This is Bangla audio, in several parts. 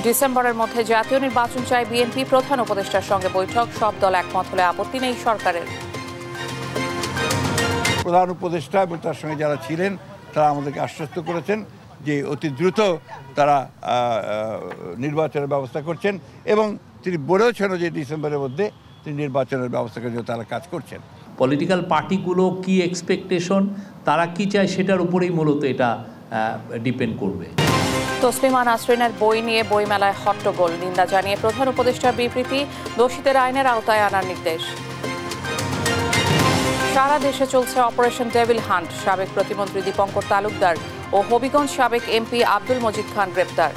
ডিসেম্বরের মধ্যে জাতীয় নির্বাচন চায় বিএনপি, প্রধান উপদেষ্টার সঙ্গে বৈঠক, সব দল একমত হলে আপত্তি নেই সরকারের। প্রধান উপদেষ্টা এবং তার সঙ্গে যারা ছিলেন তারা আমাদেরকে আশ্বস্ত করেছেন যে অতি দ্রুত তারা নির্বাচনের ব্যবস্থা করছেন এবং তিনি বলেওছেন যে ডিসেম্বরের মধ্যে তিনি নির্বাচনের ব্যবস্থা করার জন্য তারা কাজ করছেন। পলিটিক্যাল পার্টিগুলো কি এক্সপেকটেশন, তারা কি চায় সেটার উপরেই মূলত এটা ডিপেন্ড করবে। তসলিমা নাসরিনের বই নিয়ে বইমেলায় হট্টগোল, নিন্দা জানিয়ে প্রধান উপদেষ্টার বিবৃতি, দোষীদের আইনের আওতায় আনার নির্দেশ। সারা দেশে চলছে অপারেশন ডেভিল হান্ট, সাবেক প্রতিমন্ত্রী দীপঙ্কর তালুকদার ও হবিগঞ্জ সাবেক এমপি আব্দুল মজিদ খান গ্রেপ্তার।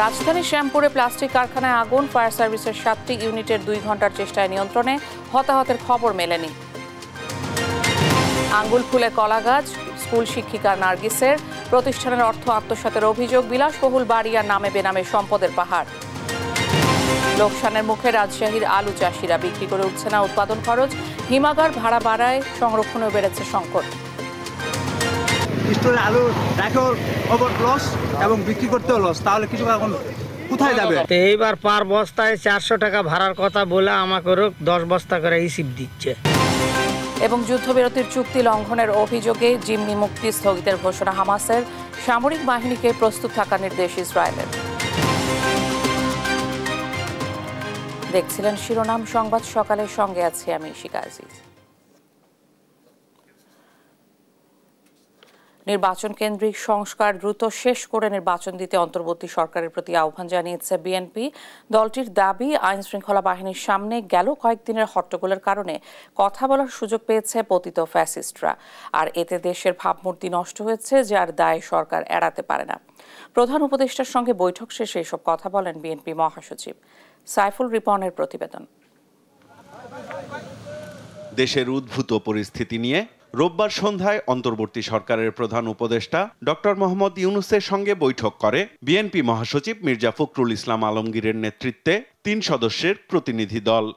রাজধানীর শ্যামপুরে প্লাস্টিক কারখানায় আগুন, ফায়ার সার্ভিসের 7টি ইউনিটের 2 ঘন্টার চেষ্টায় নিয়ন্ত্রণে, হতাহতের খবর মেলেনি। আঙ্গুল ফুলে কলা গাছ, স্কুল শিক্ষিকা নার্গিসের, প্রতিষ্ঠানের অর্থ আত্মসাতের অভিযোগ, বিলাসবহুল বাড়ি আর নামে বেনামে সম্পদের পাহাড়। লোকসানের মুখে রাজশাহীর আলু চাষিরা, বিক্রি করে উঠছে না উৎপাদন খরচ, হিমাগার ভাড়া বাড়ায় সংরক্ষণেও বেড়েছে সংকট। স্টোরে আলু রাখো ওভার লস এবং বিক্রি করতেও লস, তাহলে কিছু এখন কোথায় যাবে? এইবার পার বস্তায় 400 টাকা ভাড়ার কথা বলে আমাকে 10 বস্তা করে ইসিপ দিচ্ছে। এবং যুদ্ধবিরতির চুক্তি লঙ্ঘনের অভিযোগে জিম্মি মুক্তি স্থগিতের ঘোষণা হামাসের, সামরিক বাহিনীকে প্রস্তুত থাকার নির্দেশ ইসরায়েলের। দেখছিলেন শিরোনাম সংবাদ সকালের, সঙ্গে আছি আমি শিকা আজিজ। নির্বাচন কেন্দ্রিক সংস্কার দ্রুত শেষ করে নির্বাচন দিতে অন্তর্বর্তী সরকারের প্রতি আহ্বান জানিয়েছে বিএনপি। দলটির দাবি, আইন শৃঙ্খলা বাহিনীর সামনে গেল কয়েকদিনের হট্টগোলের কারণে কথা বলার সুযোগ পেয়েছে পতিত ফ্যাসিস্টরা, আর এতে দেশের ভাবমূর্তি নষ্ট হয়েছে, যার দায় সরকার এড়াতে পারে না। প্রধান উপদেষ্টার সঙ্গে বৈঠক শেষে এসব কথা বলেন বিএনপি মহাসচিব। সাইফুল রিপনের প্রতিবেদন। দেশের উদ্ভূত পরিস্থিতি নিয়ে রোববার সন্ধ্যায় অন্তর্বর্তী সরকারের প্রধান উপদেষ্টা ডক্টর মোহাম্মদ ইউনূসের সঙ্গে বৈঠক করে বিএনপি মহাসচিব মির্জা ফখরুল ইসলাম আলমগীরের নেতৃত্বে 3 সদস্যের প্রতিনিধি দল।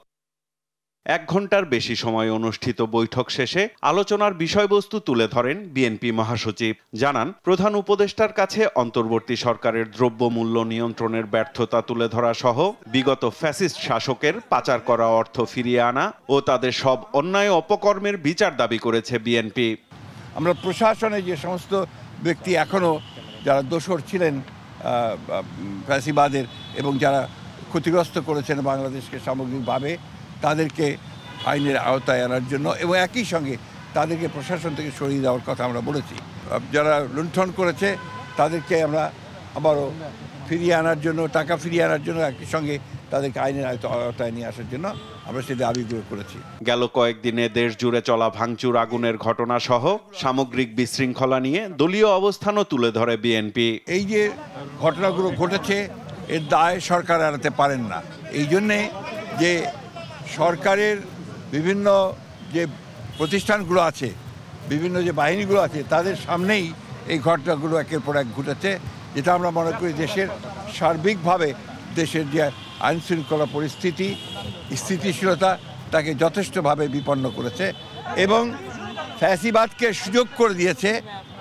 1 ঘণ্টার বেশি সময় অনুষ্ঠিত বৈঠক শেষে আলোচনার বিষয়বস্তু তুলে ধরেন বিএনপি মহাসচিব। জানান, প্রধান উপদেষ্টার কাছে অন্তর্বর্তী সরকারের দ্রব্যমূল্য নিয়ন্ত্রণের ব্যর্থতা তুলে ধরা সহ বিগত ফ্যাসিস্ট শাসকের পাচার করা অর্থ ফিরিয়ে আনা ও তাদের সব অন্যায় অপকর্মের বিচার দাবি করেছে বিএনপি। আমরা প্রশাসনে যে সমস্ত ব্যক্তি এখনও যারা দোষর ছিলেন ফ্যাসিবাদের এবং যারা ক্ষতিগ্রস্ত করেছেন বাংলাদেশকে সামগ্রিকভাবে, তাদেরকে আইনের আওতায় আনার জন্য এবং একই সঙ্গে তাদেরকে প্রশাসন থেকে সরিয়ে দেওয়ার কথা আমরা বলেছি। যারা লুণ্ঠন করেছে তাদেরকে আমরা আবারও ফিরিয়ে আনার জন্য, টাকা ফিরিয়ে আনার জন্য, একই সঙ্গে তাদেরকে আইনের আওতায় নিয়ে আসার জন্য আমরা সেটা দাবিগুলো করেছি। গেল কয়েকদিনে দেশ জুড়ে চলা ভাঙচুর, আগুনের ঘটনা সহ সামগ্রিক বিশৃঙ্খলা নিয়ে দলীয় অবস্থানও তুলে ধরে বিএনপি। এই যে ঘটনাগুলো ঘটেছে এর দায় সরকার এড়াতে পারেন না। এই জন্যে যে সরকারের বিভিন্ন যে প্রতিষ্ঠানগুলো আছে, বিভিন্ন যে বাহিনীগুলো আছে, তাদের সামনেই এই ঘটনাগুলো একের পর এক ঘটেছে, যেটা আমরা মনে করি দেশের সার্বিকভাবে দেশের যে আইনশৃঙ্খলা পরিস্থিতি, স্থিতিশীলতা, তাকে যথেষ্টভাবে বিপন্ন করেছে এবং ফ্যাসিবাদকে সুযোগ করে দিয়েছে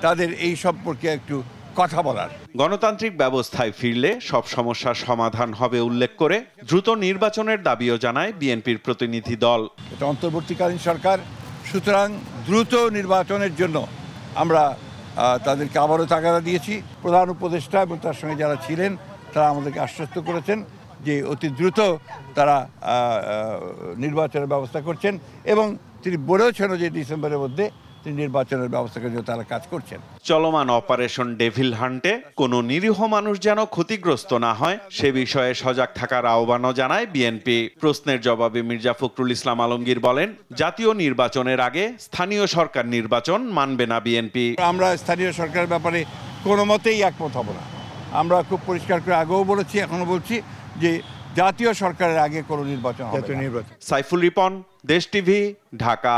তাদের এই সম্পর্কে একটু কথা বলার। গণতান্ত্রিক ব্যবস্থায় ফিরলে সব সমস্যার সমাধান হবে উল্লেখ করে দ্রুত নির্বাচনের দাবিও জানায় বিএনপির প্রতিনিধি দল। এটা অন্তর্বর্তীকালীন সরকার, সুতরাং দ্রুত নির্বাচনের জন্য আমরা তাদেরকে আবারও তাগাদা দিয়েছি। প্রধান উপদেষ্টা এবং তার সঙ্গে যারা ছিলেন তারা আমাদেরকে আশ্বস্ত করেছেন যে অতি দ্রুত তারা নির্বাচনের ব্যবস্থা করছেন এবং তিনি বলেওছেন যে ডিসেম্বরের মধ্যে তিনি নির্বাচনের ব্যবস্থা করার জন্য তারা কাজ করছেন। চলমান অপারেশন ডেভিল হান্টে কোনো নিরীহ মানুষ যেন ক্ষতিগ্রস্ত না হয় সে বিষয়ে সজাগ থাকার আহ্বানও জানায় বিএনপি। প্রশ্নের জবাবে মির্জা ফখরুল ইসলাম আলমগীর বলেন, জাতীয় নির্বাচনের আগে স্থানীয় সরকার নির্বাচন মানবে না বিএনপি। আমরা স্থানীয় সরকারের ব্যাপারে কোনো মতেই একমত হব না। আমরা খুব পরিষ্কার করে আগেও বলেছি, এখনো বলছি যে জাতীয় সরকারের আগে কোনো নির্বাচন হবে না। সাইফুল রিপন, দেশ টিভি, ঢাকা।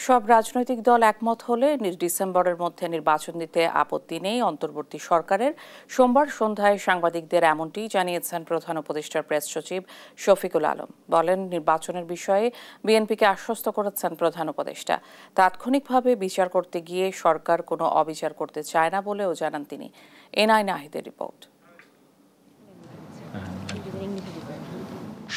সব রাজনৈতিক দল একমত হলে ডিসেম্বরের মধ্যে নির্বাচন দিতে আপত্তি নেই অন্তর্বর্তী সরকারের। সোমবার সন্ধ্যায় সাংবাদিকদের এমনটি জানিয়েছেন প্রধান উপদেষ্টার প্রেস সচিব শফিকুল আলম। বলেন, নির্বাচনের বিষয়ে বিএনপিকে আশ্বস্ত করেছেন প্রধান উপদেষ্টা। তাৎক্ষণিকভাবে বিচার করতে গিয়ে সরকার কোনো অবিচার করতে চায় না বলেও জানান তিনি। এনআই নাহিদের রিপোর্ট।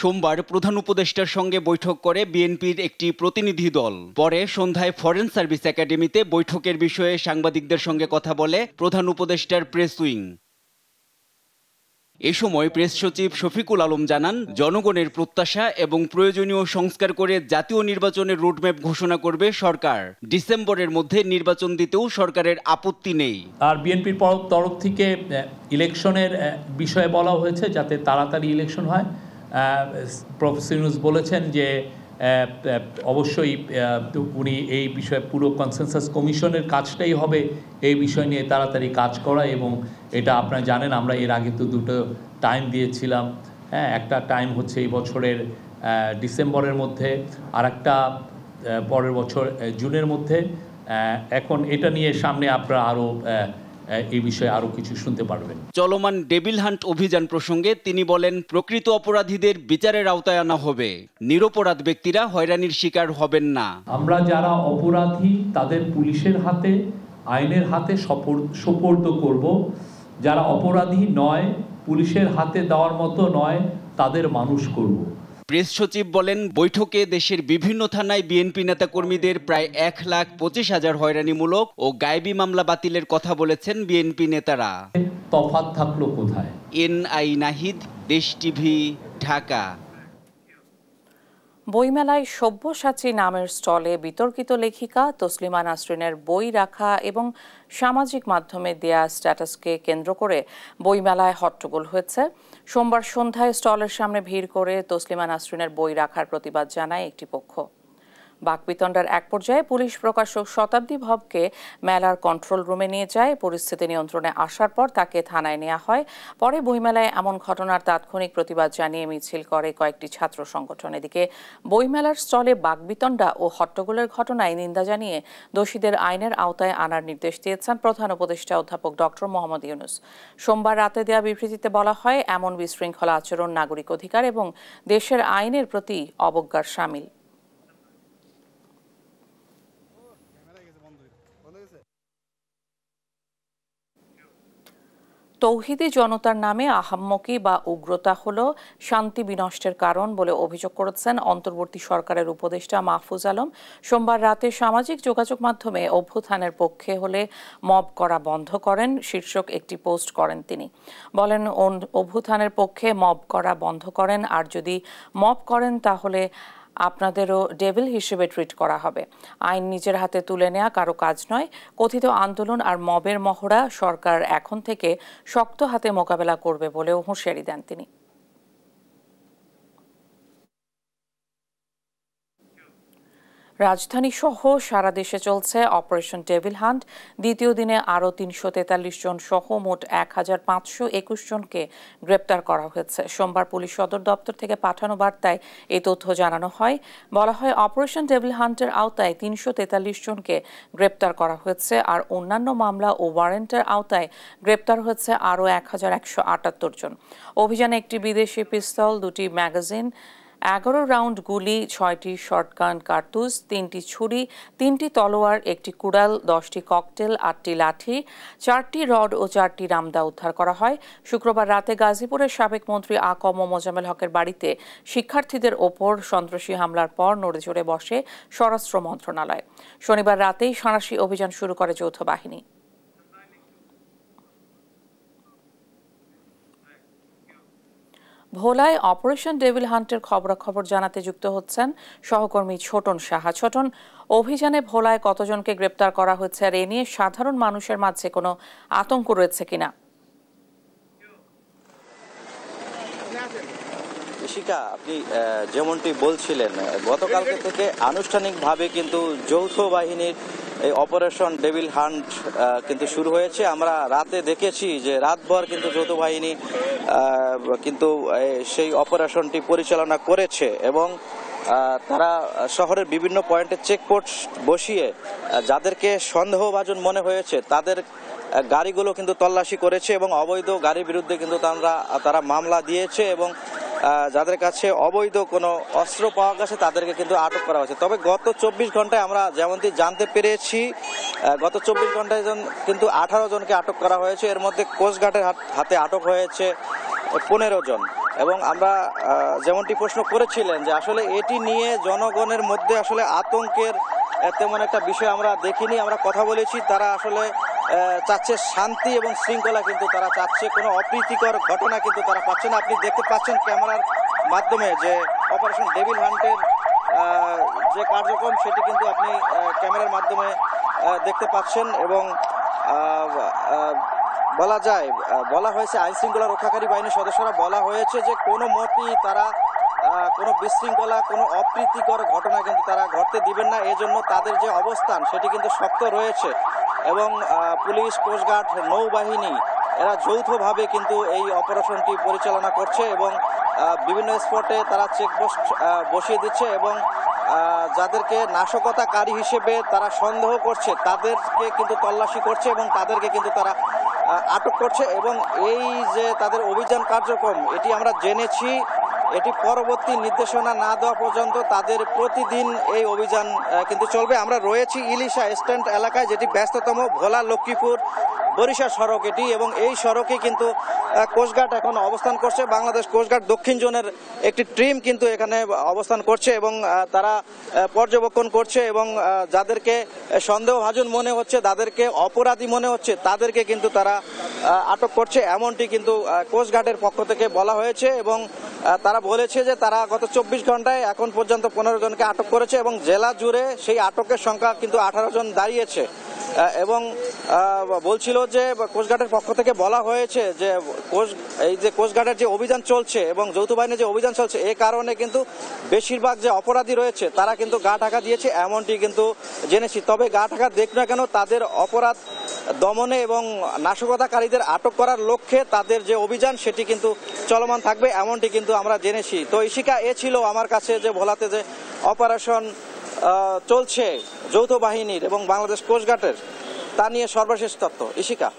সোমবার প্রধান উপদেষ্টার সঙ্গে বৈঠক করে বিএনপির একটি প্রতিনিধি দল। পরে সন্ধ্যায় ফরেন সার্ভিস একাডেমিতে বৈঠকের বিষয়ে সাংবাদিকদের সঙ্গে কথা বলে প্রধান উপদেষ্টার প্রেস উইং। এ সময় প্রেস সচিব শফিকুল আলম জানান, জনগণের প্রত্যাশা এবং প্রয়োজনীয় সংস্কার করে জাতীয় নির্বাচনের রোডম্যাপ ঘোষণা করবে সরকার। ডিসেম্বরের মধ্যে নির্বাচন দিতেও সরকারের আপত্তি নেই। আর বিএনপির তরফ থেকে ইলেকশনের বিষয়ে বলা হয়েছে যাতে তাড়াতাড়ি ইলেকশন হয়। প্রফেসর ইউনূস বলেছেন যে অবশ্যই উনি এই বিষয়ে পুরো কনসেনসাস কমিশনের কাজটাই হবে এই বিষয় নিয়ে তাড়াতাড়ি কাজ করা। এবং এটা আপনারা জানেন, আমরা এর আগে তো দুটো টাইম দিয়েছিলাম। হ্যাঁ, একটা টাইম হচ্ছে এই বছরের ডিসেম্বরের মধ্যে, আর একটা পরের বছর জুনের মধ্যে। এখন এটা নিয়ে সামনে আপনারা আরও এই বিষয়ে আরো কিছু শুনতে পারবেন। চলমান ডেভিল হান্ট অভিযান প্রসঙ্গে তিনি বলেন, প্রকৃত অপরাধীদের বিচারের আওতায় আনা হবে, নিরপরাধ ব্যক্তিরা হয়রানির শিকার হবেন না। আমরা যারা অপরাধী তাদের পুলিশের হাতে, আইনের হাতে সোপর্দ করব। যারা অপরাধী নয়, পুলিশের হাতে দেওয়ার মতো নয়, তাদের মানুষ করব। প্রেস সচিব বলেন, বৈঠকে দেশের বিভিন্ন থানায় বিএনপি নেতাকর্মীদের প্রায় 1,25,000 হয়রানিমূলক ও গায়েবী মামলা বাতিলের কথা বলেছেন বিএনপি নেতারা। তফাৎ থাকলো কোথায়? এনআই নাহিদ, দেশ টিভি, ঢাকা। বইমেলায় সব্যসাচী নামের স্টলে বিতর্কিত লেখিকা তসলিমা নাসরিনের বই রাখা এবং সামাজিক মাধ্যমে দেয়া স্ট্যাটাসকে কেন্দ্র করে বইমেলায় হট্টগোল হয়েছে। সোমবার সন্ধ্যায় স্টলের সামনে ভিড় করে তসলিমা নাসরিনের বই রাখার প্রতিবাদ জানায় একটি পক্ষ। বাকবিতণ্ডার এক পর্যায়ে পুলিশ প্রকাশক শতাব্দী ভবকে মেলার কন্ট্রোল রুমে নিয়ে যায়। পরিস্থিতি নিয়ন্ত্রণে আসার পর তাকে থানায় নেওয়া হয়। পরে বইমেলায় এমন ঘটনার তাৎক্ষণিক প্রতিবাদ জানিয়ে মিছিল করে কয়েকটি ছাত্র সংগঠন। এদিকে বইমেলার স্টলে বাকবিতণ্ডা ও হট্টগোলের ঘটনায় নিন্দা জানিয়ে দোষীদের আইনের আওতায় আনার নির্দেশ দিয়েছেন প্রধান উপদেষ্টা অধ্যাপক ডক্টর মোহাম্মদ ইউনূস। সোমবার রাতে দেয়া বিবৃতিতে বলা হয়, এমন বিশৃঙ্খলা আচরণ নাগরিক অধিকার এবং দেশের আইনের প্রতি অবজ্ঞার শামিল। তৌহিদি জনতার নামে আহাম্মকি বা উগ্রতা হলো শান্তি বিনষ্টের কারণ বলে অভিযোগ করেছেন অন্তর্বর্তী সরকারের উপদেষ্টা মাহফুজ আলম। সোমবার রাতে সামাজিক যোগাযোগ মাধ্যমে অভ্যুত্থানের পক্ষে হলে মব করা বন্ধ করেন শীর্ষক একটি পোস্ট করেন তিনি। বলেন, অভ্যুত্থানের পক্ষে মব করা বন্ধ করেন, আর যদি মব করেন তাহলে আপনাদেরও ডেভিল হিসেবে ট্রিট করা হবে। আইন নিজের হাতে তুলে নেওয়া কারো কাজ নয়। কথিত আন্দোলন আর মবের মহড়া সরকার এখন থেকে শক্ত হাতে মোকাবেলা করবে বলেও হুঁশিয়ারি দেন তিনি। রাজধানী সহ সারা দেশে চলছে অপারেশন ডেভিল হান্ট। দ্বিতীয় দিনে আরও 343 জন সহ মোট 1,521 জনকে গ্রেপ্তার করা হয়েছে। সোমবার পুলিশ সদর দপ্তর থেকে পাঠানো বার্তায় এই তথ্য জানানো হয়। বলা হয়, অপারেশন ডেভিল হান্টের আওতায় 343 জনকে গ্রেপ্তার করা হয়েছে, আর অন্যান্য মামলা ও ওয়ারেন্টের আওতায় গ্রেপ্তার হয়েছে আরও 1,178 জন। অভিযানে একটি বিদেশি পিস্তল, 2টি ম্যাগাজিন, 11 রাউন্ড গুলি, 6টি শর্টগান কার্তুজ, 3টি ছুরি, 3টি তলোয়ার, 1টি কুড়াল, 10টি ককটেল, 8টি লাঠি, 4টি রড ও 4টি রামদা উদ্ধার করা হয়। শুক্রবার রাতে গাজীপুরের সাবেক মন্ত্রী আকম মোজাম্মেল হকের বাড়িতে শিক্ষার্থীদের ওপর সন্ত্রাসী হামলার পর নড়েচড়ে বসে স্বরাষ্ট্র মন্ত্রণালয়। শনিবার রাতেই সাঁড়াশি অভিযান শুরু করে যৌথ বাহিনী। ভোলায় অপারেশন ডেভিল হান্টের খবরাখবর জানাতে যুক্ত হচ্ছেন সহকর্মী ছোটন সাহা। ছোটন, অভিযানে ভোলায় কতজনকে গ্রেপ্তার করা হয়েছে, আর এ নিয়ে সাধারণ মানুষের মাঝে কোনো আতঙ্ক রয়েছে কিনা? শিখা, আপনি যেমনটি বলছিলেন, গতকালকে থেকে আনুষ্ঠানিকভাবে কিন্তু যৌথ বাহিনীর এই অপারেশন ডেভিল হান্ট কিন্তু শুরু হয়েছে। আমরা রাতে দেখেছি যে রাতভর কিন্তু যৌথ বাহিনী কিন্তু সেই অপারেশনটি পরিচালনা করেছে এবং তারা শহরের বিভিন্ন পয়েন্টে চেকপোস্ট বসিয়ে যাদেরকে সন্দেহভাজন মনে হয়েছে তাদের গাড়িগুলো কিন্তু তল্লাশি করেছে এবং অবৈধ গাড়ির বিরুদ্ধে কিন্তু তারা মামলা দিয়েছে এবং যাদের কাছে অবৈধ কোনো অস্ত্র পাওয়া গেছে তাদেরকে কিন্তু আটক করা হয়েছে। তবে গত 24 ঘন্টায় আমরা যেমনটি জানতে পেরেছি, গত 24 ঘন্টায় কিন্তু 18 জনকে আটক করা হয়েছে। এর মধ্যে কোস্টগার্ডের হাতে আটক হয়েছে 15 জন। এবং আমরা যেমনটি প্রশ্ন করেছিলেন যে আসলে এটি নিয়ে জনগণের মধ্যে আসলে আতঙ্কের তেমন একটা বিষয় আমরা দেখিনি। আমরা কথা বলেছি, তারা আসলে চাচ্ছে শান্তি এবং শৃঙ্খলা, কিন্তু তারা চাচ্ছে কোনো অপ্রীতিকর ঘটনা কিন্তু তারা পাচ্ছে না। আপনি দেখতে পাচ্ছেন ক্যামেরার মাধ্যমে যে অপারেশন ডেভিল হান্টের যে কার্যক্রম সেটি কিন্তু আপনি ক্যামেরার মাধ্যমে দেখতে পাচ্ছেন এবং বলা হয়েছে আইন শৃঙ্খলা রক্ষাকারী বাহিনীর সদস্যরা বলা হয়েছে যে কোনো মতেই তারা কোনো বিশৃঙ্খলা, কোনো অপ্রীতিকর ঘটনা কিন্তু তারা ঘটতে দিবেন না। এজন্য তাদের যে অবস্থান সেটি কিন্তু শক্ত রয়েছে এবং পুলিশ, কোস্টগার্ড, নৌবাহিনী এরা যৌথভাবে কিন্তু এই অপারেশনটি পরিচালনা করছে এবং বিভিন্ন স্পটে তারা চেকপোস্ট বসিয়ে দিচ্ছে এবং যাদেরকে নাশকতাকারী হিসেবে তারা সন্দেহ করছে তাদেরকে কিন্তু তল্লাশি করছে এবং তাদেরকে কিন্তু তারা আটক করছে। এবং এই যে তাদের অভিযান কার্যক্রম এটি আমরা জেনেছি, এটি পরবর্তী নির্দেশনা না দেওয়া পর্যন্ত তাদের প্রতিদিন এই অভিযান কিন্তু চলবে। আমরা রয়েছি ইলিশা স্ট্যান্ড এলাকায়, যেটি ব্যস্ততম ভোলা লক্ষ্মীপুর বরিশাল সড়ক এটি, এবং এই সড়কে কিন্তু কোস্টগার্ড এখন অবস্থান করছে। বাংলাদেশ কোস্টগার্ড দক্ষিণ জোনের একটি টিম কিন্তু এখানে অবস্থান করছে এবং তারা পর্যবেক্ষণ করছে এবং যাদেরকে সন্দেহভাজন মনে হচ্ছে, যাদেরকে অপরাধী মনে হচ্ছে তাদেরকে কিন্তু তারা আটক করছে, এমনটি কিন্তু কোস্টগার্ডের পক্ষ থেকে বলা হয়েছে। এবং তারা বলেছে যে তারা গত 24 ঘন্টায় এখন পর্যন্ত 15 জনকে আটক করেছে এবং জেলা জুড়ে সেই আটকের সংখ্যা কিন্তু 18 জন দাঁড়িয়েছে। এবং বলছিল যে কোস্টগার্ডের পক্ষ থেকে বলা হয়েছে যে এই যে কোস্টগার্ডের যে অভিযান চলছে এবং যৌথ বাহিনীর যে অভিযান চলছে এ কারণে কিন্তু বেশিরভাগ যে অপরাধী রয়েছে তারা কিন্তু গা ঢাকা দিয়েছে, এমনটি কিন্তু জেনেছি। তবে গা ঢাকা দেখ না কেন, তাদের অপরাধ দমনে এবং নাশকতাকারীদের আটক করার লক্ষ্যে তাদের যে অভিযান সেটি কিন্তু চলমান থাকবে, এমনটি কিন্তু আমরা জেনেছি। তো ইশিকা, এ ছিল আমার কাছে যে ভোলাতে যে অপারেশন চলছে যৌথ বাহিনীর এবং বাংলাদেশ কোস্টগার্ডের, তা নিয়ে সর্বশেষ তথ্য। ইশিকা।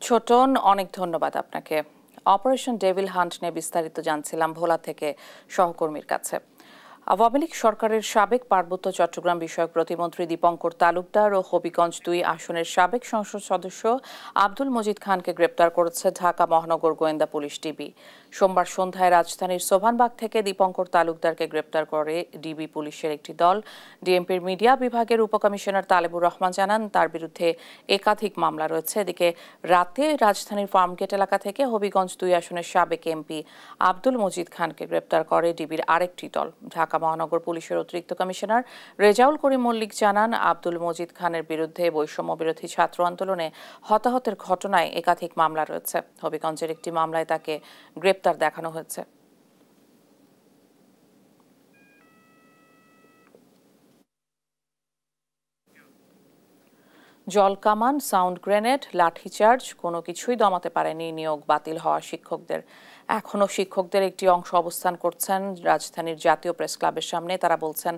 ছোটন, অনেক ধন্যবাদ আপনাকে। অপারেশন ডেভিল হান্ট নিয়ে বিস্তারিত জানছিলাম ভোলা থেকে সহকর্মীর কাছে। আওয়ামী লীগ সরকারের সাবেক পার্বত্য চট্টগ্রাম বিষয়ক প্রতিমন্ত্রী দীপঙ্কর তালুকদার ও হবিগঞ্জ 2 আসনের সাবেক সংসদ সদস্য আব্দুল মজিদ খানকে গ্রেপ্তার করেছে ঢাকা মহানগর গোয়েন্দা পুলিশ ডিবি। সোমবার সন্ধ্যায় রাজধানীর সোভানবাগ থেকে দীপঙ্কর তালুকদারকে গ্রেপ্তার করে ডিবি পুলিশের একটি দল। ডিএমপির মিডিয়া বিভাগের উপকমিশনার তালেবুর রহমান জানান তার বিরুদ্ধে একাধিক মামলা রয়েছে। এদিকে রাতে রাজধানীর ফার্মগেট এলাকা থেকে হবিগঞ্জ 2 আসনের সাবেক এমপি আব্দুল মজিদ খানকে গ্রেপ্তার করে ডিবির আরেকটি দল। ঢাকা মহানগর পুলিশের অতিরিক্ত কমিশনার রেজাউল করিম মল্লিক জানান আব্দুল মজিদ খানের বিরুদ্ধে বৈষম্য বিরোধী ছাত্র আন্দোলনে হতাহতের ঘটনায় একাধিক মামলা রয়েছে। হবিগঞ্জের একটি মামলায় তাকে গ্রেপ্তার দেখানো হয়েছে। জলকামান, সাউন্ড গ্রেনেড, লাঠিচার্জ কোনো কিছুই দমাতে পারেনি নিয়োগ বাতিল হওয়া শিক্ষকদের। এখনও শিক্ষকদের একটি অংশ অবস্থান করছেন রাজধানীর জাতীয় প্রেস ক্লাবের সামনে। তারা বলছেন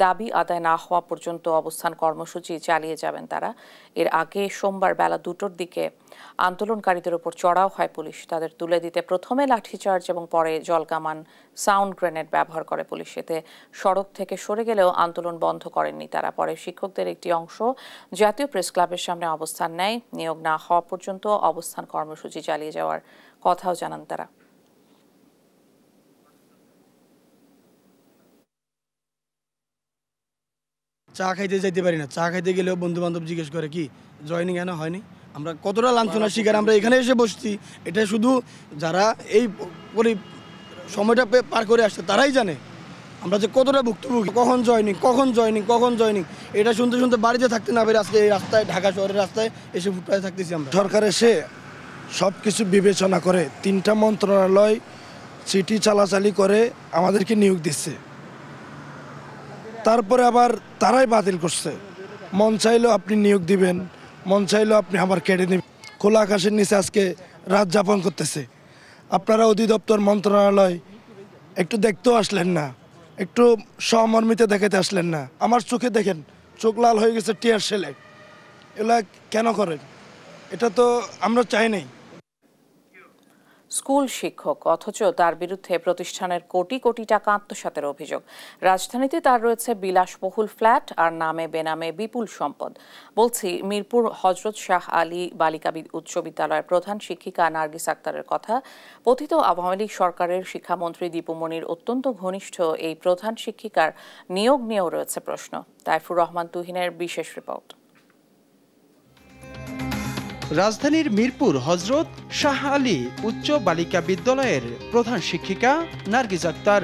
দাবি আদায় না হওয়া পর্যন্ত অবস্থান কর্মসূচি চালিয়ে যাবেন তারা। এর আগে সোমবার বেলা 2টোর দিকে আন্দোলনকারীদের উপর চড়াও হয় পুলিশ। তাদের তুলে দিতে প্রথমে লাঠিচার্জ এবং পরে জলকামান, সাউন্ড গ্রেনেড ব্যবহার করে পুলিশ। এতে সড়ক থেকে সরে গেলেও আন্দোলন বন্ধ করেননি তারা। পরে শিক্ষকদের একটি অংশ জাতীয় প্রেস ক্লাবের সামনে অবস্থান নেয়। নিয়োগ না হওয়া পর্যন্ত অবস্থান কর্মসূচি চালিয়ে যাওয়ার কথাও জানান তারা। চা খাইতে যাইতে পারি না, চা খাইতে গেলেও বন্ধু বান্ধব জিজ্ঞেস করে কি জয়নিং কেন হয়নি। আমরা কতটা লাঞ্ছনার শিকার, আমরা এখানে এসে বসছি। এটা শুধু যারা এই সময়টা পার করে আসছে তারাই জানে আমরা যে কতটা ভুক্তভোগী। কখন জয়নিং এটা শুনতে শুনতে বাড়িতে থাকতে না পেরে আজকে এই রাস্তায়, ঢাকা শহরের রাস্তায় এসে ফুটপাতে থাকতেছি আমরা। সরকার এসে সব কিছু বিবেচনা করে 3টা মন্ত্রণালয় চিঠি চালাচালি করে আমাদেরকে নিয়োগ দিচ্ছে, তারপরে আবার তারাই বাতিল করছে। মন চাইলেও আপনি নিয়োগ দিবেন, মন চাইলেও আপনি আবার কেটে নেবেন। খোলা আকাশের নিচে আজকে রাত যাপন করতেছে। আপনারা অধিদপ্তর মন্ত্রণালয় একটু দেখতেও আসলেন না, একটু সহমর্মিতা দেখাতে আসলেন না? আমার চোখে দেখেন, চোখ লাল হয়ে গেছে টিয়ার সেলে। এগুলা কেন করেন? এটা তো আমরা চাই নাই। স্কুল শিক্ষক, অথচ তার বিরুদ্ধে প্রতিষ্ঠানের কোটি কোটি টাকা আত্মসাতের অভিযোগ। রাজধানীতে তার রয়েছে বিলাসবহুল ফ্ল্যাট আর নামে বেনামে বিপুল সম্পদ। বলছি মিরপুর হজরত শাহ আলী বালিকা উচ্চ বিদ্যালয়ের প্রধান শিক্ষিকা নার্গিস আক্তারের কথা। পতিত আওয়ামী লীগ সরকারের শিক্ষামন্ত্রী দীপু মনির অত্যন্ত ঘনিষ্ঠ এই প্রধান শিক্ষিকার নিয়োগ নিয়েও রয়েছে প্রশ্ন। তাইফুর রহমান তুহিনের বিশেষ রিপোর্ট। রাজধানীর মিরপুর হজরত শাহ আলী উচ্চ বালিকা বিদ্যালয়ের প্রধান শিক্ষিকা নার্গিস আক্তার।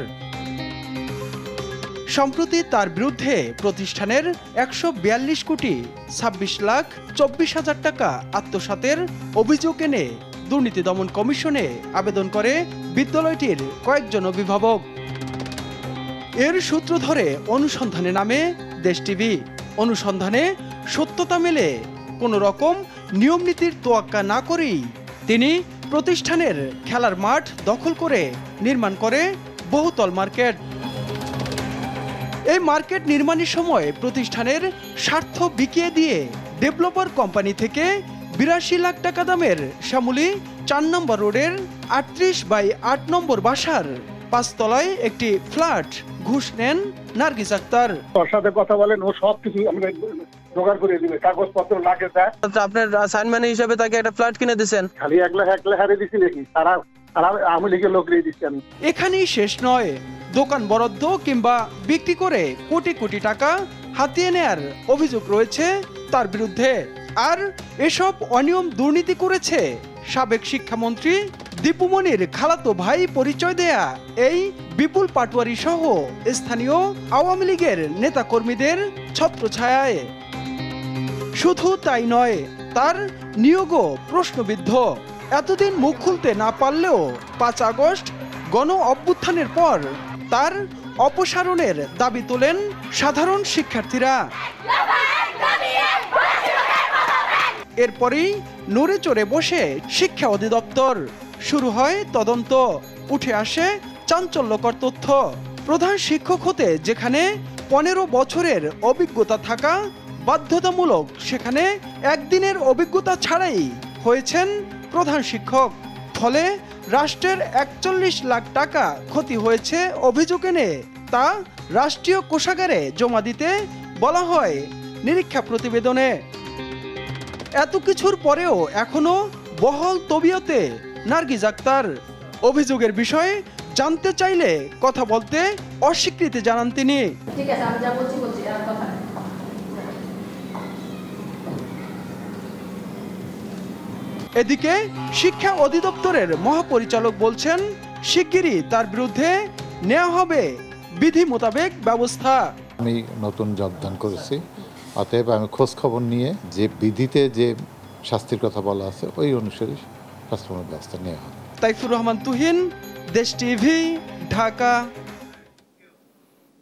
সম্প্রতি তার বিরুদ্ধে প্রতিষ্ঠানের ১৪২ কোটি ২৬ লাখ ২৪ হাজার টাকা আত্মসাতের অভিযোগ এনে দুর্নীতি দমন কমিশনে আবেদন করে বিদ্যালয়টির কয়েকজন অভিভাবক। এর সূত্র ধরে অনুসন্ধানে নামে দেশ টিভি। অনুসন্ধানে সত্যতা মেলে কোনো রকম নিয়মনীতির তোয়াক্কা না করেই তিনি প্রতিষ্ঠানের খেলার মাঠ দখল করে নির্মাণ করে বহুতল মার্কেট। এই মার্কেট নির্মাণের সময় প্রতিষ্ঠানের স্বার্থ বিকিয়ে দিয়ে ডেভেলপার কোম্পানি থেকে ৮২ লাখ টাকা দামের শ্যামলী ৪ নম্বর রোডের ৩৮/৮ নম্বর বাসার ৫ তলায় একটি ফ্ল্যাট ঘুষ নেন নার্গিস আক্তার। ওর সাথে কথা বলেন, ও সব কিছু আমরা জোগাড় করে দিবে, কাগজপত্র লাগে দেয়। আপনার সাইনম্যান হিসেবে তাকে একটা ফ্ল্যাট কিনে দিয়েছেন? খালি ১ লাখ হারে দিছি নাকি? তারা আওয়ামী লীগের লোক রেখে দিচ্ছি আমি। এখানেই শেষ নয়, দোকান বরাদ্দ কিংবা বিক্রি করে কোটি কোটি টাকা হাতিয়ে নেয়ার অভিযোগ রয়েছে তার বিরুদ্ধে। আর এসব অনিয়ম দুর্নীতি করেছে সাবেক শিক্ষামন্ত্রী দীপু মনির খালাতো ভাই পরিচয় দেয়া এই বিপুল পাটোয়ারি সহ স্থানীয় আওয়ামী লীগের নেতাকর্মীদের ছত্রছায়ায়। শুধু তাই নয়, তার নিয়োগও প্রশ্নবিদ্ধ। এতদিন মুখ খুলতে না পারলেও ৫ আগস্ট গণ অভ্যুত্থানের পর তার অপসারণের দাবি তোলেন সাধারণ শিক্ষার্থীরা। এরপরই নড়ে চড়ে বসে শিক্ষা অধিদপ্তর। শুরু হয় তদন্ত। উঠে আসে চাঞ্চল্যকর তথ্য। প্রধান শিক্ষক হতে যেখানে ১৫ বছরের অভিজ্ঞতা থাকা বাধ্যতামূলক, সেখানে একদিনের অভিজ্ঞতা ছাড়াই হয়েছেন প্রধান শিক্ষক। ফলে রাষ্ট্রের ৪১ লাখ টাকা ক্ষতি হয়েছে অভিযোগ এনে তা রাষ্ট্রীয় কোষাগারে জমা দিতে বলা হয় নিরীক্ষা প্রতিবেদনে। এত কিছুর পরেও এখনো বহাল তবিয়তে নার্গিস আক্তার। অভিযোগের বিষয়ে জানতে চাইলে কথা বলতে অস্বীকৃতি জানান তিনি। এদিকে শিক্ষা অধিদপ্তরের মহাপরিচালক বলছেন, শিগগিরই তার বিরুদ্ধে নেওয়া হবে বিধি মোতাবেক ব্যবস্থা। আমি নতুন যোগদান করেছি, অতএব আমি খোঁজ খবর নিয়ে যে বিধিতে যে শাস্তির কথা বলা আছে ওই অনুসারে শাস্তিমূলক ব্যবস্থা নেওয়া হবে। তাইফুর রহমান তুহিন, দেশ টিভি, ঢাকা।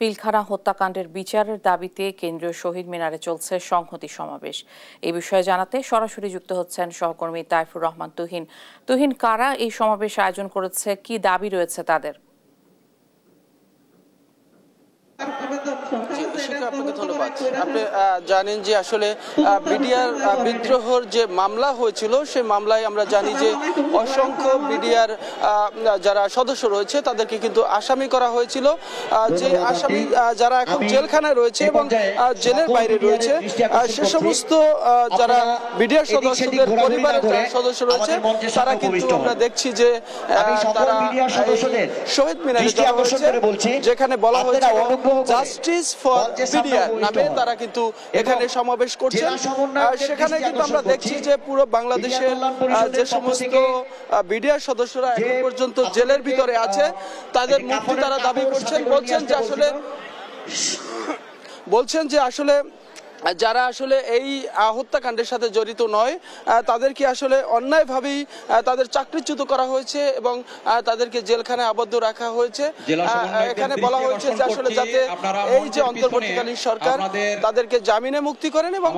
পিলখানা হত্যাকাণ্ডের বিচারের দাবিতে কেন্দ্রীয় শহীদ মিনারে চলছে সংহতি সমাবেশ। এই বিষয়ে জানাতে সরাসরি যুক্ত হচ্ছেন সহকর্মী তাইফুর রহমান তুহিন। তুহিন, কারা এই সমাবেশ আয়োজন করেছে, কি দাবি রয়েছে তাদের? আপনাকে ধন্যবাদ। আপনি জানেন যে আসলে বিডিআর বিদ্রোহর যে মামলা হয়েছিল সেই মামলায় আমরা জানি যে অসংখ্য বিডিআর যারা সদস্য রয়েছে তাদেরকে কিন্তু আসামি করা হয়েছিল। যে আসামি যারা এখন জেলখানায় রয়েছে এবং জেলের বাইরে রয়েছে, সে সমস্ত যারা বিডিআর সদস্যদের পরিবারের সদস্য রয়েছে তারা কিন্তু আমরা দেখছি যে তারা শহীদ মিনারে যাওয়া হয়েছে, যেখানে বলা হয়েছে জাস্টিস ফর বিডিআর নামে তারা কিন্তু এখানে সমাবেশ করছেন। সেখানে কিন্তু আমরা দেখছি যে পুরো বাংলাদেশের যে সমস্ত বিডিআর সদস্যরা এখন পর্যন্ত জেলের ভিতরে আছে তাদের মুক্তি তারা দাবি করছেন। বলছেন যে আসলে যারা আসলে এই হত্যাকাণ্ডের সাথে জড়িত নয় তাদেরকে আসলে অন্যায়ভাবেই তাদের চাকরিচ্যুত করা হয়েছে এবং তাদেরকে জেলখানায় আবদ্ধ রাখা হয়েছে। এখানে বলা হয়েছে যে আসলে যাতে এই যে অন্তর্বর্তীকালীন সরকার তাদেরকে জামিনে মুক্তি করেন এবং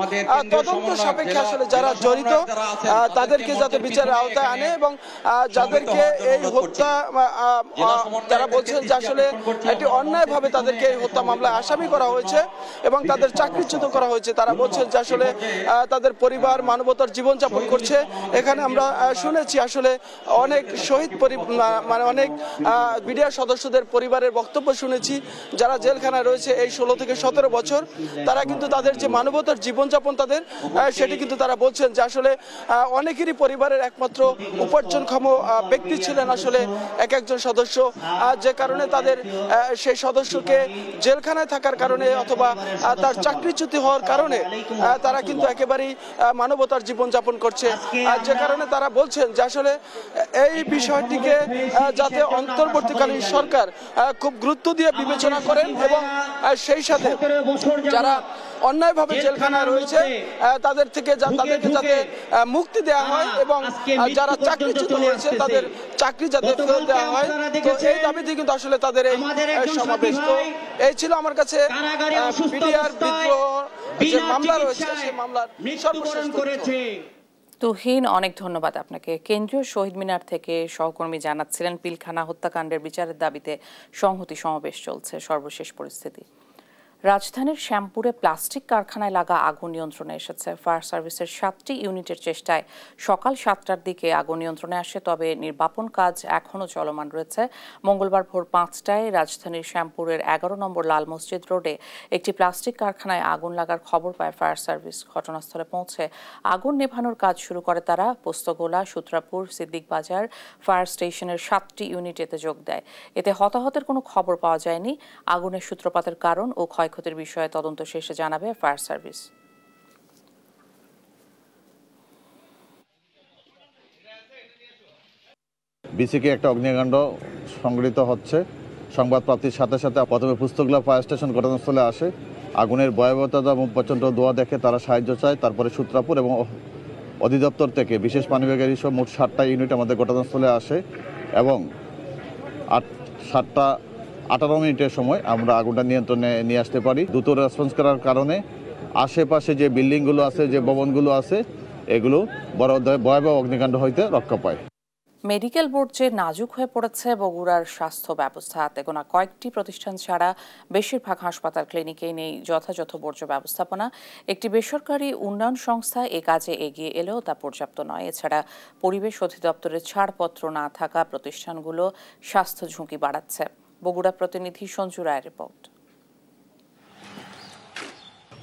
তদন্ত সাপেক্ষে আসলে যারা জড়িত তাদেরকে যাতে বিচারের আওতায় আনে এবং যাদেরকে এই হত্যা যারা বলছেন যে আসলে এটি অন্যায়ভাবে তাদেরকে এই হত্যা মামলায় আসামি করা হয়েছে এবং তাদের চাকরিচ্যুত করা হয়েছে, তারা বলছেন যে আসলে তাদের পরিবার মানবতার জীবনযাপন করছে। এখানে আমরা শুনেছি আসলে অনেক শহীদ মানে অনেক বিডিআর সদস্যদের পরিবারের বক্তব্য শুনেছি যারা জেলখানায় রয়েছে এই 16 থেকে 17 বছর। তারা কিন্তু তাদের যে মানবতার জীবনযাপন তাদের সেটি কিন্তু তারা বলছেন যে আসলে অনেকেরই পরিবারের একমাত্র উপার্জনক্ষম ব্যক্তি ছিলেন আসলে একজন সদস্য, যে কারণে তাদের সেই সদস্যকে জেলখানায় থাকার কারণে অথবা তার চাকরিচ্যুত হওয়ার কারণে তারা কিন্তু একেবারেই মানবতার জীবনযাপন করছে, যে কারণে তারা বলছেন যে আসলে এই বিষয়টিকে যাতে অন্তর্বর্তীকালীন সরকার খুব গুরুত্ব দিয়ে বিবেচনা করেন এবং সেই সাথে যারা অন্যায়ভাবে জেলখানায় রয়েছে তাদেরকে যাতে মুক্তি দেওয়া হয় এবং যারা চাকরিচ্যুত হয়েছে তাদের চাকরি যাতে ফেরত দেওয়া হয়। তো এই দাবিতে কিন্তু আসলে তাদের এই সমাবেশ। তো এই ছিল আমার কাছে বিডিআর বিদ্রোহ যে মামলা রয়েছে সেই মামলার সর্বশেষ তথ্য। তুহিন, অনেক ধন্যবাদ আপনাকে। কেন্দ্রীয় শহীদ মিনার থেকে সহকর্মী জানাচ্ছিলেন পিলখানা হত্যাকাণ্ডের বিচারের দাবিতে সংহতি সমাবেশ চলছে। সর্বশেষ পরিস্থিতি, রাজধানীর শ্যামপুরে প্লাস্টিক কারখানায় লাগা আগুন নিয়ন্ত্রণে এসেছে। ফায়ার সার্ভিসের 7টি ইউনিটের চেষ্টায় সকাল 7টার দিকে আগুন নিয়ন্ত্রণে আসে, তবে নির্বাপন কাজ এখনও চলমান রয়েছে। মঙ্গলবার ভোর 5টায় রাজধানীর শ্যামপুরের 11 নম্বর লাল মসজিদ রোডে একটি প্লাস্টিক কারখানায় আগুন লাগার খবর পায় ফায়ার সার্ভিস। ঘটনাস্থলে পৌঁছে আগুন নেভানোর কাজ শুরু করে তারা। পোস্তগোলা, সূত্রাপুর, সিদ্দিক বাজার ফায়ার স্টেশনের 7টি ইউনিটেতে যোগ দেয়। এতে হতাহতের কোনো খবর পাওয়া যায়নি। আগুনের সূত্রপাতের কারণ ও ক্ষয়ক্ষতির বিষয়ে তদন্ত শেষে জানাবে ফায়ার সার্ভিস। বিসিকে একটা অগ্নিকাণ্ড সংঘটিত হচ্ছে। সংবাদ প্রাপ্তির সাথে সাথে প্রথমে পুস্তকলা ফায়ার স্টেশন ঘটনাস্থলে আসে। আগুনের ভয়াবহতা এবং প্রচণ্ড ধোঁয়া দেখে তারা সাহায্য চায়। তারপরে সূত্রাপুর এবং অধিদপ্তর থেকে বিশেষ পানিবিভাগের সহ মোট 7টা ইউনিট আমাদের ঘটনাস্থলে আসে এবং 7টা 18 মিনিটের সময় আমরা আগুনটা নিয়ন্ত্রণে নিয়ে আসতে পারি। দ্রুত রেসপন্স করার কারণে আশেপাশে যে বিল্ডিংগুলো আছে, যে ভবনগুলো আছে, এগুলো বড় ভয়াবহ অগ্নিকাণ্ড হইতে রক্ষা পায়। মেডিকেল বোর্ড যে নাজুক হয়ে পড়েছে বগুড়ার স্বাস্থ্য ব্যবস্থা। হাতে গোনা কয়েকটি প্রতিষ্ঠান ছাড়া বেশিরভাগ হাসপাতাল ক্লিনিকেই নেই যথাযথ বর্জ্য ব্যবস্থাপনা। একটি বেসরকারি উন্নয়ন সংস্থা এ কাজে এগিয়ে এলেও তা পর্যাপ্ত নয়। এছাড়া পরিবেশ অধিদপ্তরের ছাড়পত্র না থাকা প্রতিষ্ঠানগুলো স্বাস্থ্য ঝুঁকি বাড়াচ্ছে। বগুড়া প্রতিনিধি সঞ্জু রায়ের রিপোর্ট।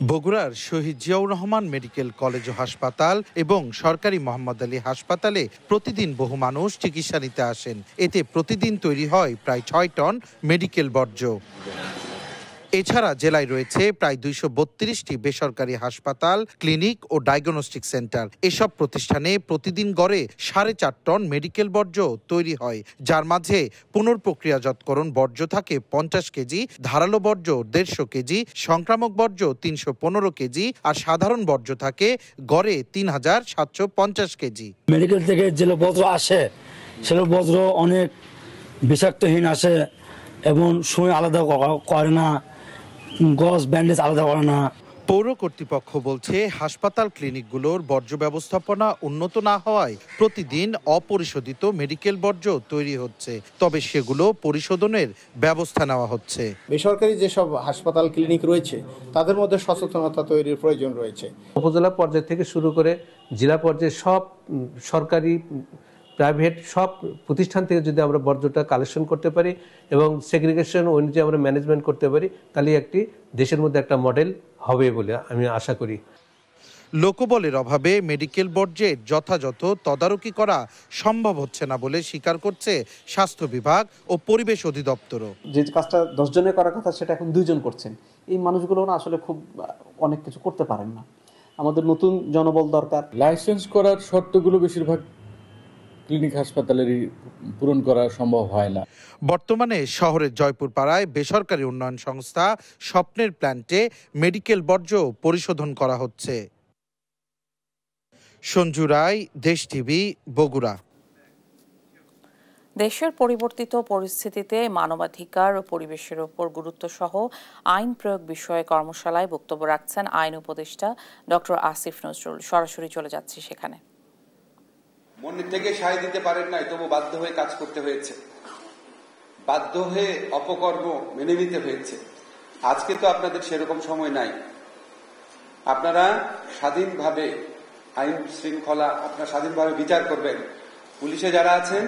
বগুড়ার শহীদ জিয়াউর রহমান মেডিকেল কলেজ ও হাসপাতাল এবং সরকারি মোহাম্মদ আলী হাসপাতালে প্রতিদিন বহু মানুষ চিকিৎসা নিতে আসেন। এতে প্রতিদিন তৈরি হয় প্রায় 6 টন মেডিকেল বর্জ্য। এছাড়া জেলায় রয়েছে প্রায় 232টি বেসরকারি হাসপাতাল, ক্লিনিক ও ডায়াগনস্টিক সেন্টার। এসব প্রতিষ্ঠানে প্রতিদিন গড়ে 4.5 টন মেডিকেল বর্জ্য তৈরি হয়, যার মাঝে পুনঃপ্রক্রিয়াজাতকরণ বর্জ্য থাকে 50 কেজি, ধারালো বর্জ্য 150 কেজি, সংক্রামক বর্জ্য 315 কেজি আর সাধারণ বর্জ্য থাকে গড়ে 3750 কেজি। মেডিকেল থেকে যে বর্জ্য আসে সেগুলো বর্জ্য অনেক বিষাক্তহীন আসে এবং সুই আলাদা করে না, গজ ব্যান্ডেজ আলাদা করে না। পৌর কর্তৃপক্ষ বলছে হাসপাতাল ক্লিনিকগুলোর বর্জ্য ব্যবস্থাপনা উন্নত না হওয়ায় প্রতিদিন অপরিশোধিত মেডিকেল বর্জ্য তৈরি হচ্ছে, তবে সেগুলো পরিশোধনের ব্যবস্থা নেওয়া হচ্ছে। বেসরকারি যেসব হাসপাতাল ক্লিনিক রয়েছে তাদের মধ্যে সচেতনতা তৈরির প্রয়োজন রয়েছে। উপজেলা পর্যায় থেকে শুরু করে জেলা পর্যায়ে সব সরকারি প্রাইভেট সব প্রতিষ্ঠান থেকে যদি আমরা বর্জ্যটা কালেকশন করতে পারি এবং সেগ্রিগেশন অনুযায়ী আমরা ম্যানেজমেন্ট করতে পারি, তাহলে একটি দেশের মধ্যে একটা মডেল হবে বলে আমি আশা করি। লোকবলের অভাবে মেডিকেল বর্জ্যের যথাযথ তদারকি করা সম্ভব হচ্ছে না বলে স্বীকার করছে স্বাস্থ্য বিভাগ ও পরিবেশ অধিদপ্তরও। যে কাজটা 10 জনে করার কথা সেটা এখন 2 জন করছেন। এই মানুষগুলো না আসলে খুব অনেক কিছু করতে পারেন না। আমাদের নতুন জনবল দরকার। লাইসেন্স করার শর্তগুলো বেশিরভাগ ক্লিনিক হাসপাতালেরই পূরণ করা সম্ভব হয় না। বর্তমানে শহরের জয়পুর পাড়ায় বেসরকারি উন্নয়ন সংস্থা স্বপ্নের প্ল্যান্টে মেডিকেল বর্জ্য পরিশোধন করা হচ্ছে। সঞ্জু রায়, দেশ টিভি, বগুড়া। দেশের পরিবর্তিত পরিস্থিতিতে মানবাধিকার ও পরিবেশের উপর গুরুত্ব সহ আইন প্রয়োগ বিষয়ে কর্মশালায় বক্তব্য রাখছেন আইন উপদেষ্টা ডক্টর আসিফ নজরুল। সরাসরি চলে যাচ্ছি সেখানে। মন থেকে সায় দিতে পারেন নাই, তবু বাধ্য হয়ে কাজ করতে হয়েছে, বাধ্য হয়ে অপকর্ম মেনে নিতে হয়েছে। আজকে তো আপনাদের সেরকম সময় নাই। আপনারা স্বাধীনভাবে আইন শৃঙ্খলা, আপনারা স্বাধীনভাবে বিচার করবেন। পুলিশে যারা আছেন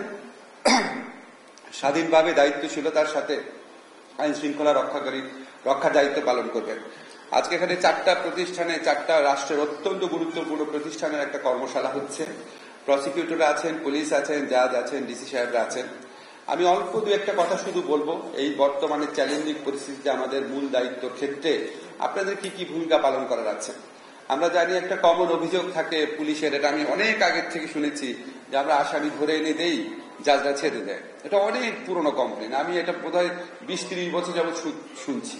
স্বাধীনভাবে দায়িত্বশীলতার সাথে আইন শৃঙ্খলা রক্ষার দায়িত্ব পালন করবেন। আজকে এখানে 4টা প্রতিষ্ঠানে, 4টা রাষ্ট্রের অত্যন্ত গুরুত্বপূর্ণ প্রতিষ্ঠানের একটা কর্মশালা হচ্ছে। প্রসিকিউটর আছেন, পুলিশ আছেন, জাজ আছেন, ডিসি সাহেবরা আছেন। আমি অল্প দু একটা কথা শুধু বলবো। এই বর্তমানে চ্যালেঞ্জিং পরিস্থিতিতে আমাদের মূল দায়িত্বের ক্ষেত্রে আপনাদের কি কি ভূমিকা পালন করার আছে। আমরা জানি একটা কমন অভিযোগ থাকে পুলিশের, এটা আমি অনেক আগের থেকে শুনেছি, যে আমরা আসামি ধরে এনে দেই, জাজরা ছেড়ে দেয়। এটা অনেক পুরনো কমপ্লেন, আমি এটা বোধহয় 20-30 বছর যাবৎ শুনছি।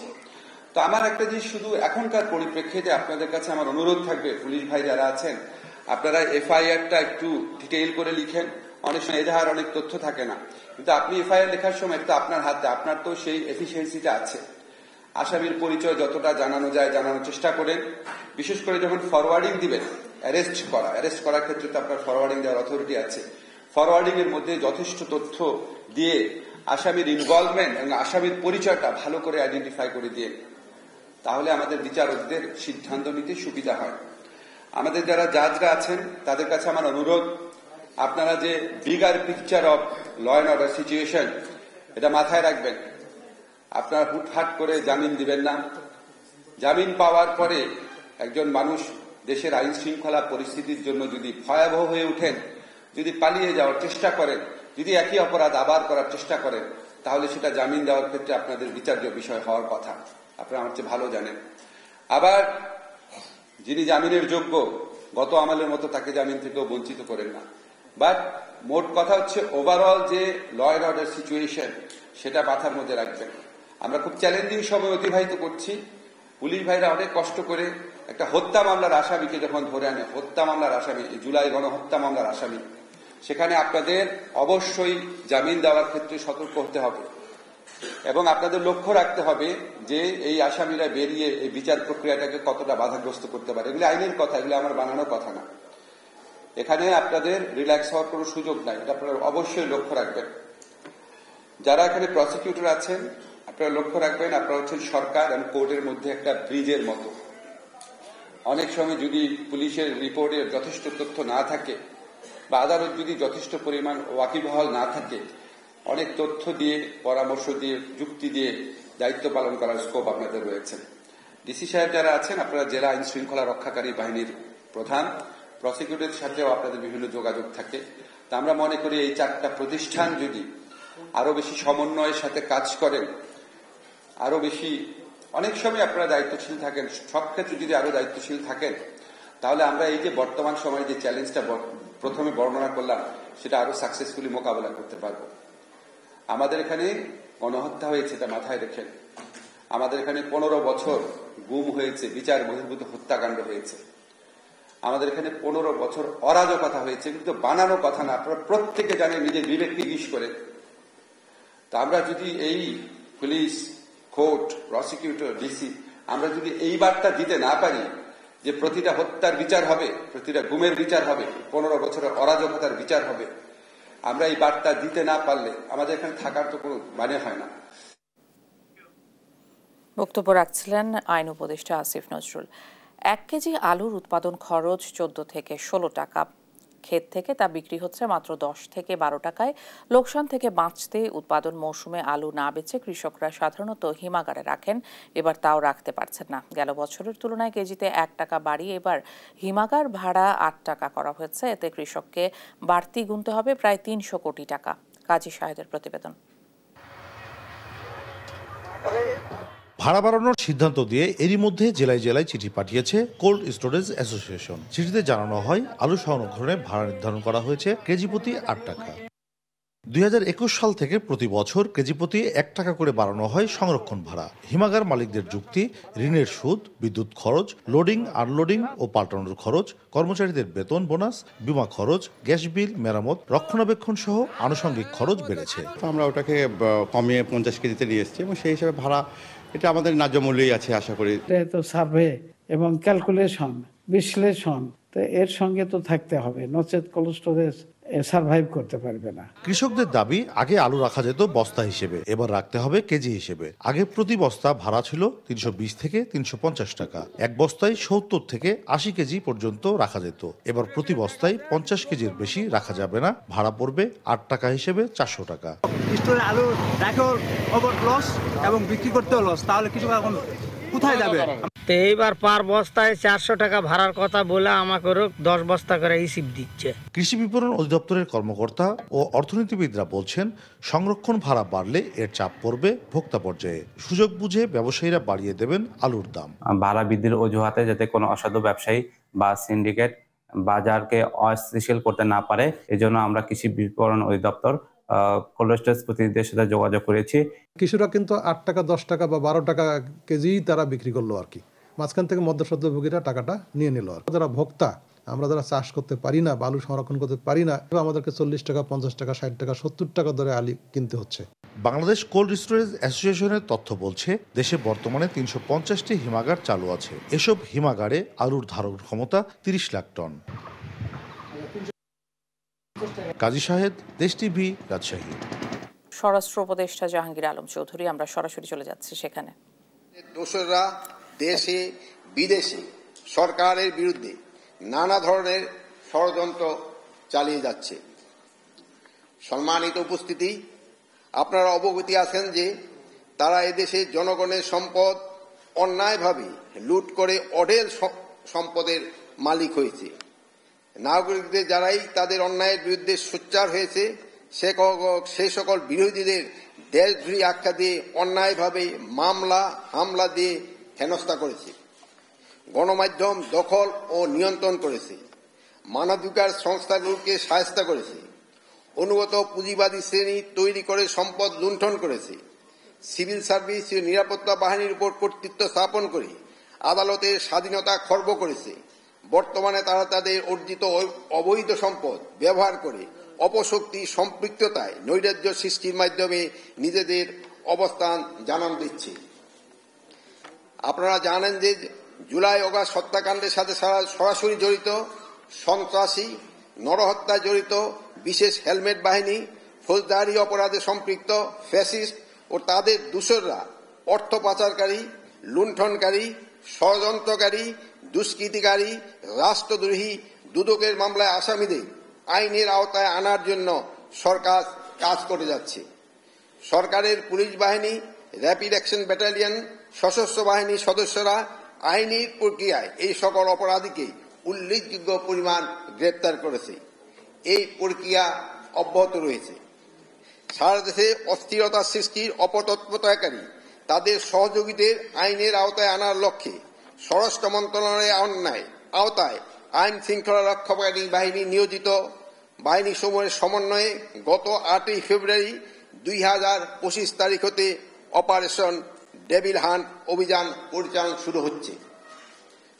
তো আমার একটা জিনিস শুধু এখনকার পরিপ্রেক্ষিতে আপনাদের কাছে আমার অনুরোধ থাকবে, পুলিশ ভাই যারা আছেন আপনারা এফআইআরটা একটু ডিটেইল করে লিখেন। অনেক সময় এজাহার অনেক তথ্য থাকে না, কিন্তু আপনি এফআইআর লেখার সময় তো আপনার হাতে, আপনার তো সেই এফিসিয়েন্সিটা আছে। আসামির পরিচয় যতটা জানানো যায় জানানোর চেষ্টা করেন। বিশেষ করে যখন ফরওয়ার্ডিং দিবেন, অ্যারেস্ট করার ক্ষেত্রে তো আপনার ফরওয়ার্ডিং দেওয়ার অথরিটি আছে। ফরওয়ার্ডিং এর মধ্যে যথেষ্ট তথ্য দিয়ে আসামির ইনভলভমেন্ট এবং আসামির পরিচয়টা ভালো করে আইডেন্টিফাই করে দিয়ে, তাহলে আমাদের বিচারকদের সিদ্ধান্ত নিতে সুবিধা হয়। আমাদের যারা জাজরা আছেন তাদের কাছে আমার অনুরোধ, আপনারা যে bigger picture of law and order situation, এটা মাথায় রাখবেন। আপনারা হুটহাট করে জামিন দিবেন না। জামিন পাওয়ার পরে একজন মানুষ দেশের আইন শৃঙ্খলা পরিস্থিতির জন্য যদি ভয়াবহ হয়ে উঠেন, যদি পালিয়ে যাওয়ার চেষ্টা করেন, যদি একই অপরাধ আবার করার চেষ্টা করেন, তাহলে সেটা জামিন দেওয়ার ক্ষেত্রে আপনাদের বিচার্য বিষয় হওয়ার কথা, আপনারা আমার চেয়ে ভালো জানেন। আবার যিনি জামিনের যোগ্য, গত আমলের মতো তাকে জামিন থেকেও বঞ্চিত করেন না। বাট মোট কথা হচ্ছে ওভারঅল যে ল অ্যান্ড অর্ডার সিচুয়েশন, সেটা মাথার মধ্যে রাখবেন। আমরা খুব চ্যালেঞ্জিং সময় অতিবাহিত করছি। পুলিশ ভাইরা অনেক কষ্ট করে একটা হত্যা মামলার আসামিকে যখন ধরে আনে, হত্যা মামলার আসামি, জুলাই গণহত্যা মামলার আসামি, সেখানে আপনাদের অবশ্যই জামিন দেওয়ার ক্ষেত্রে সতর্ক হতে হবে এবং আপনাদের লক্ষ্য রাখতে হবে যে এই আসামিরা বেরিয়ে এই বিচার প্রক্রিয়াটাকে কতটা বাধাগ্রস্ত করতে পারে। এগুলো আইনের কথা, এগুলো আমার বানানো কথা না। এখানে আপনাদের রিল্যাক্স হওয়ার কোনো সুযোগ নাই, এটা আপনারা অবশ্যই লক্ষ্য রাখবেন। যারা এখানে প্রসিকিউটর আছেন আপনারা লক্ষ্য রাখবেন, আপনারা হচ্ছেন সরকার এবং কোর্টের মধ্যে একটা ব্রিজের মতো। অনেক সময় যদি পুলিশের রিপোর্টে যথেষ্ট তথ্য না থাকে বা আদালত যদি যথেষ্ট পরিমাণ ওয়াকিবহাল না থাকে, অনেক তথ্য দিয়ে, পরামর্শ দিয়ে, যুক্তি দিয়ে দায়িত্ব পালন করার স্কোপ আপনাদের রয়েছে। ডিসি সাহেব যারা আছেন, আপনারা জেলা আইন শৃঙ্খলা রক্ষাকারী বাহিনীর প্রধান, প্রসিকিউটরের সাথেও আপনাদের বিভিন্ন যোগাযোগ থাকে। তা আমরা মনে করি এই 4টা প্রতিষ্ঠান যদি আরো বেশি সমন্বয়ের সাথে কাজ করেন, আরো বেশি, অনেক সময় আপনারা দায়িত্বশীল থাকেন, সব ক্ষেত্রে যদি আরো দায়িত্বশীল থাকেন, তাহলে আমরা এই যে বর্তমান সময়ে যে চ্যালেঞ্জটা প্রথমে বর্ণনা করলাম, সেটা আরো সাকসেসফুলি মোকাবেলা করতে পারবো। আমাদের এখানে গণহত্যা হয়েছে, এটা মাথায় রেখেন। আমাদের এখানে 15 বছর গুম হয়েছে, বিচার বহির্ভূত হত্যাকাণ্ড হয়েছে। আমাদের এখানে 15 বছর অরাজকতা হয়েছে, কিন্তু বানানো কথা না, আপনারা প্রত্যেকে জানেন, নিজের বিবেককে জিজ্ঞেস করে। তা আমরা যদি এই পুলিশ, কোর্ট, প্রসিকিউটর, ডিসি, আমরা যদি এই বার্তা দিতে না পারি যে প্রতিটা হত্যার বিচার হবে, প্রতিটা গুমের বিচার হবে, 15 বছরের অরাজকতার বিচার হবে, আমরা এই বার্তা দিতে না পারলে আমাদের এখানে থাকার তো কোনো মানে হয় না। বক্তব্য রাখছিলেন আইন উপদেষ্টা আসিফ নজরুল। 1 কেজি আলুর উৎপাদন খরচ 14 থেকে 16 টাকা। ক্ষেত থেকে তা বিক্রি হচ্ছে মাত্র 10 থেকে 12 টাকায়। লোকসান থেকে বাঁচতে উৎপাদন মৌসুমে আলু না বেচে কৃষকরা সাধারণত হিমাগারে রাখেন, এবার তাও রাখতে পারছেন না। গেল বছরের তুলনায় কেজিতে 1 টাকা বাড়িয়ে এবার হিমাগার ভাড়া 8 টাকা করা হয়েছে। এতে কৃষককে বাড়তি গুনতে হবে প্রায় 300 কোটি টাকা। কাজী শাহেদের প্রতিবেদন। ভাড়া বাড়ানোর সিদ্ধান্ত দিয়ে এরই মধ্যে জেলায় জেলায় চিঠি পাঠিয়েছে কোল্ড স্টোরেজ অ্যাসোসিয়েশন। চিঠিতে জানানো হয় আলু সংরক্ষণে ভাড়া নির্ধারণ করা হয়েছে কেজি প্রতি ৮ টাকা। 2021 সাল থেকে প্রতি বছর কেজি প্রতি 1 টাকা করে বাড়ানো হয় সংরক্ষণ ভাড়া। হিমাগার মালিকদের যুক্তি, ঋণের সুদ, বিদ্যুৎ খরচ, লোডিং আনলোডিং ও পাল্টানোর খরচ, কর্মচারীদের বেতন বোনাস, বিমা খরচ, গ্যাস বিল, মেরামত, রক্ষণাবেক্ষণ সহ আনুষঙ্গিক খরচ বেড়েছে। আমরা ওটাকে কমিয়ে 50 কেজিতে নিয়ে এসেছি এবং সেই হিসাবে ভাড়া এটা আমাদের ন্যায্য মূল্যই আছে আশা করি। তো সার্ভে এবং ক্যালকুলেশন, বিশ্লেষণ, তো এর সঙ্গে তো থাকতে হবে, নচেত কোল্ড স্টোরেজ সার্ভাইভ করতে পারবে না। কৃষকদের দাবি, আগে আলু রাখা যেত বস্তা হিসেবে, এবার রাখতে হবে কেজি হিসেবে। আগে প্রতি বস্তা ভাড়া ছিল 320 থেকে 350 টাকা। এক বস্তায় 70 থেকে 80 কেজি পর্যন্ত রাখা যেত। এবার প্রতি বস্তায় 50 কেজির বেশি রাখা যাবে না। ভাড়া পড়বে 8 টাকা হিসেবে 400 টাকা। স্টোরে আলু রাখেও লস এবং বিক্রি করতেও লস, তাহলে কিছু এখন কোথায় যাবে? তো এইবার পার বস্তায় 400 টাকা ভাড়ার কথা বলে আমাকে 10 বস্তা করে ইসিপ দিচ্ছে। কৃষি বিপণন অধিদপ্তরের কর্মকর্তা ও অর্থনীতিবিদরা বলছেন, সংরক্ষণ ভাড়া বাড়লে এর চাপ পড়বে ভোক্তা পর্যায়ে। সুযোগ বুঝে ব্যবসায়ীরা বাড়িয়ে দেবেন আলুর দাম। ভাড়া বৃদ্ধির অজুহাতে যাতে কোনো অসাধু ব্যবসায়ী বা সিন্ডিকেট বাজারকে অস্থিতিশীল করতে না পারে, এজন্য আমরা কৃষি বিপণন অধিদপ্তর কোল্ড স্টোরেজ প্রতিনিধিদের সাথে যোগাযোগ করেছি। কৃষকরা কিন্তু 8 টাকা 10 টাকা বা 12 টাকা কেজি তারা বিক্রি করলো আর কি, মাঝখান থেকে মধ্যস্বত্বভোগীরা টাকাটা নিয়ে নিল। আর যারা ভোক্তা, আমরা যারা চাষ করতে পারি না, আলু সংরক্ষণ করতে পারি না, আমাদেরকে 40 টাকা 50 টাকা 60 টাকা 70 টাকা দরে আলু কিনতে হচ্ছে। বাংলাদেশ কোল্ড স্টোরেজ অ্যাসোসিয়েশনের তথ্য বলছে, দেশে বর্তমানে 350টি হিমাগার চালু আছে। এসব হিমাগারে আলুর ধারণ ক্ষমতা 30 লাখ টন। কাজী শাহেদ, দেশ টিভি, রাজশাহী। স্বরাষ্ট্র উপদেষ্টা জাহাঙ্গীর আলম চৌধুরী, আমরা সরাসরি চলে যাচ্ছি সেখানে। দোসররা দেশে বিদেশে সরকারের বিরুদ্ধে নানা ধরনের ষড়যন্ত্র চালিয়ে যাচ্ছে। সম্মানিত উপস্থিতি, আপনারা অবগত আছেন যে তারা এদেশে জনগণের সম্পদ অন্যায়ভাবে লুট করে অঢেল সম্পদের মালিক হয়েছে। নাগরিকদের যারাই তাদের অন্যায়ের বিরুদ্ধে সোচ্চার হয়েছে, সে সকল বিরোধীদের দেশদ্রোহী আখ্যা দিয়ে অন্যায়ভাবে মামলা হামলা দিয়ে হেনস্থা করেছে। গণমাধ্যম দখল ও নিয়ন্ত্রণ করেছে। মানবাধিকার সংস্থাগুলোকে শায়েস্তা করেছে। অনুগত পুঁজিবাদী শ্রেণী তৈরি করে সম্পদ লুণ্ঠন করেছে। সিভিল সার্ভিস ও নিরাপত্তা বাহিনীর উপর কর্তৃত্ব স্থাপন করে আদালতের স্বাধীনতা খর্ব করেছে। বর্তমানে তারা তাদের অর্জিত অবৈধ সম্পদ ব্যবহার করে অপশক্তি সম্পৃক্ততায় নৈরাজ্য সৃষ্টির মাধ্যমে নিজেদের অবস্থান জানান দিচ্ছে। আপনারা জানেন যে জুলাই অগাস্ট হত্যাকাণ্ডের সাথে সরাসরি জড়িত, সন্ত্রাসী, নরহত্যায় জড়িত, বিশেষ হেলমেট বাহিনী, ফৌজদারি অপরাধে সম্পৃক্ত ফ্যাসিস্ট ও তাদের দূষররা অর্থ পাচারকারী, লুণ্ঠনকারী, ষড়যন্ত্রকারী, দুষ্কৃতিকারী, রাষ্ট্রদ্রোহী, দুদকের মামলায় আসামিদের আইনের আওতায় আনার জন্য সরকার কাজ করে যাচ্ছে। সরকারের পুলিশ বাহিনী, র্যাপিড অ্যাকশন ব্যাটালিয়ন, সশস্ত্র বাহিনীর সদস্যরা আইনি প্রক্রিয়ায় এই সকল অপরাধীকে উল্লেখযোগ্য পরিমাণ গ্রেপ্তার করেছে। এই প্রক্রিয়া অব্যাহত রয়েছে। সারা দেশে অস্থিরতা সৃষ্টির অপতৎপরতাকারী তাদের সহযোগীদের আইনের আওতায় আনার লক্ষ্যে স্বরাষ্ট্র মন্ত্রণালয়ের আওতায় আইন শৃঙ্খলা রক্ষাকারী বাহিনী নিয়োজিত বাহিনীসমূহের সমন্বয়ে গত 8ই ফেব্রুয়ারি 2025 তারিখ হতে অপারেশন ডেভিল হান্ট অভিযান পরিচালনা শুরু হচ্ছে।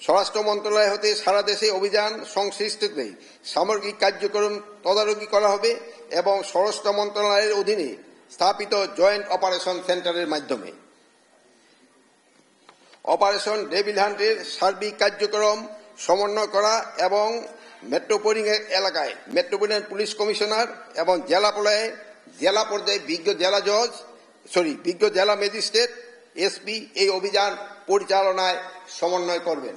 স্বরাষ্ট্র মন্ত্রণালয় হতে সারা দেশে অভিযান সংশ্লিষ্টদের সামগ্রিক কার্যক্রম তদারকি করা হবে এবং স্বরাষ্ট্র মন্ত্রণালয়ের অধীনে স্থাপিত জয়েন্ট অপারেশন সেন্টারের মাধ্যমে অপারেশন ডেভিল হান্টের সার্বিক কার্যক্রম সমন্বয় করা এবং মেট্রোপলিটন এলাকায় মেট্রোপলিটন পুলিশ কমিশনার এবং জেলা পর্যায়ে বিজ্ঞ জেলা ম্যাজিস্ট্রেট, এসপি এই অভিযান পরিচালনায় সমন্বয় করবেন।